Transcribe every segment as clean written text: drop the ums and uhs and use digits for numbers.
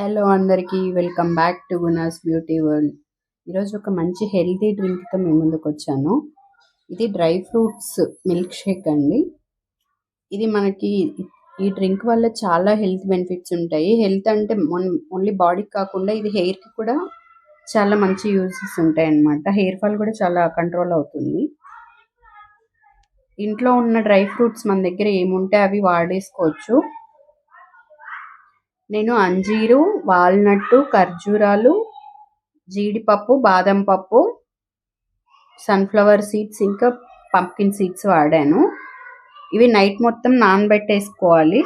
Hello అందరికీ welcome back to Guna's beauty world. ఈరోజు ఒక మంచి హెల్తీ డ్రింక్తో మేము ముందుకు వచ్చాను. ఇది డ్రై ఫ్రూట్స్ మిల్క్ షేక్ అండి. ఇది మనకి ఈ డ్రింక్ వల్ల చాలా హెల్త్ బెనిఫిట్స్ ఉంటాయి. హెల్త్ అంటే ఓన్లీ బాడీకి కాకుండా ఇది హెయిర్కి కూడా చాలా మంచి యూజెస్ ఉంటాయి అన్నమాట. హెయిర్ ఫాల్ కూడా చాలా కంట్రోల్ అవుతుంది. ఇంట్లో ఉన్న డ్రై ఫ్రూట్స్ మన దగ్గర ఏముంటే అవి వాడేసుకోవచ్చు. నేను అంజీరు, వాల్నట్, ఖర్జూరాలు, జీడిపప్పు, బాదం పప్పు, సన్ఫ్లవర్ సీడ్స్ ఇంకా పంప్కిన్ సీడ్స్ వాడాను. ఇవి నైట్ మొత్తం నానబెట్టేసుకోవాలి.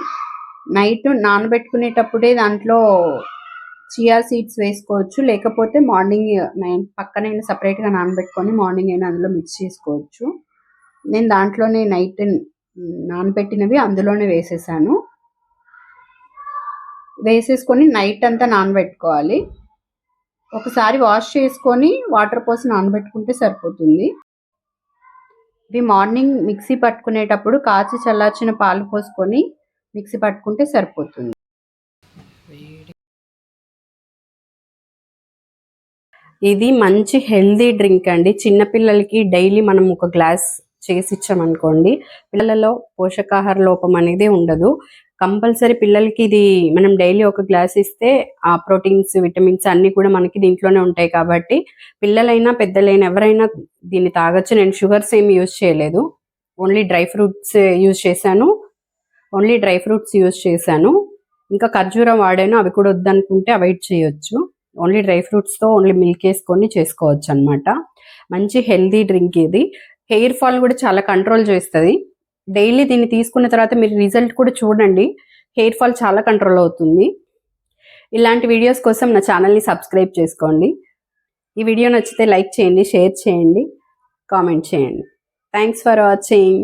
నైట్ నానబెట్టుకునేటప్పుడే దాంట్లో చియా సీడ్స్ వేసుకోవచ్చు, లేకపోతే మార్నింగ్ పక్కనైనా సపరేట్గా నానబెట్టుకొని మార్నింగ్ అయినా అందులో మిక్స్ చేసుకోవచ్చు. నేను దాంట్లోనే నైట్ నానబెట్టినవి అందులోనే వేసేసుకొని నైట్ అంతా నానబెట్టుకోవాలి. ఒకసారి వాష్ చేసుకొని వాటర్ పోసి నానబెట్టుకుంటే సరిపోతుంది. ఇవి మార్నింగ్ మిక్సీ పట్టుకునేటప్పుడు కాచి చల్లార్చిన పాలు పోసుకొని మిక్సీ పట్టుకుంటే సరిపోతుంది. ఇది మంచి హెల్దీ డ్రింక్ అండి. చిన్నపిల్లలకి డైలీ మనం ఒక గ్లాస్ చేసి ఇచ్చామనుకోండి, పిల్లలలో పోషకాహార లోపం అనేది ఉండదు. కంపల్సరీ పిల్లలకి ఇది మనం డైలీ ఒక గ్లాస్ ఇస్తే ఆ ప్రోటీన్స్, విటమిన్స్ అన్నీ కూడా మనకి దీంట్లోనే ఉంటాయి. కాబట్టి పిల్లలైనా పెద్దలైనా ఎవరైనా దీన్ని తాగొచ్చు. నేను షుగర్స్ ఏమి యూజ్ చేయలేదు, ఓన్లీ డ్రై ఫ్రూట్స్ యూజ్ చేశాను. ఇంకా ఖర్జూరం వాడాను, అవి కూడా వద్దనుకుంటే అవాయిడ్ చేయొచ్చు. ఓన్లీ డ్రై ఫ్రూట్స్తో ఓన్లీ మిల్క్ వేసుకొని చేసుకోవచ్చు అనమాట. మంచి హెల్దీ డ్రింక్ ఇది. హెయిర్ ఫాల్ కూడా చాలా కంట్రోల్ చేస్తుంది. డైలీ దీన్ని తీసుకున్న తర్వాత మీరు రిజల్ట్ కూడా చూడండి, హెయిర్ ఫాల్ చాలా కంట్రోల్ అవుతుంది. ఇలాంటి వీడియోస్ కోసం నా ఛానల్ని సబ్స్క్రైబ్ చేసుకోండి. ఈ వీడియో నచ్చితే లైక్ చేయండి, షేర్ చేయండి, కామెంట్ చేయండి. Thanks for watching.